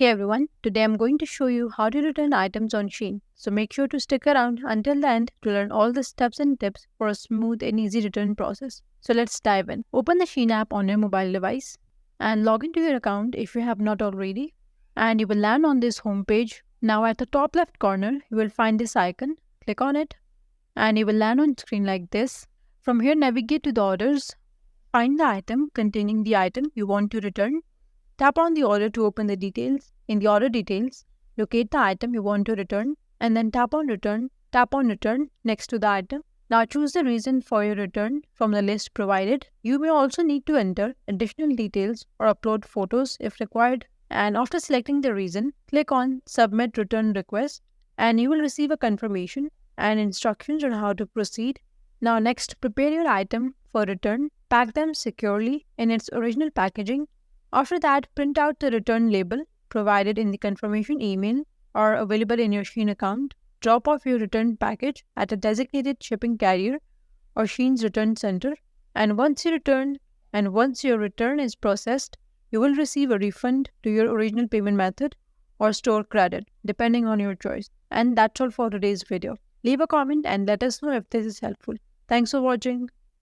Hey everyone, today I'm going to show you how to return items on SHEIN. So make sure to stick around until the end to learn all the steps and tips for a smooth and easy return process. So let's dive in. Open the SHEIN app on your mobile device and log into your account if you have not already. And you will land on this homepage. Now at the top left corner, you will find this icon. Click on it and you will land on screen like this. From here, navigate to the orders. Find the item containing the item you want to return. Tap on the order to open the details. In the order details, locate the item you want to return and then tap on return. Tap on return next to the item. Now choose the reason for your return from the list provided. You may also need to enter additional details or upload photos if required. And after selecting the reason, click on Submit Return Request and you will receive a confirmation and instructions on how to proceed. Now next, prepare your item for return. Pack them securely in its original packaging. After that, print out the return label provided in the confirmation email or available in your SHEIN account. Drop off your returned package at a designated shipping carrier or SHEIN's return center. And once your return is processed, you will receive a refund to your original payment method or store credit, depending on your choice. And that's all for today's video. Leave a comment and let us know if this is helpful. Thanks for watching.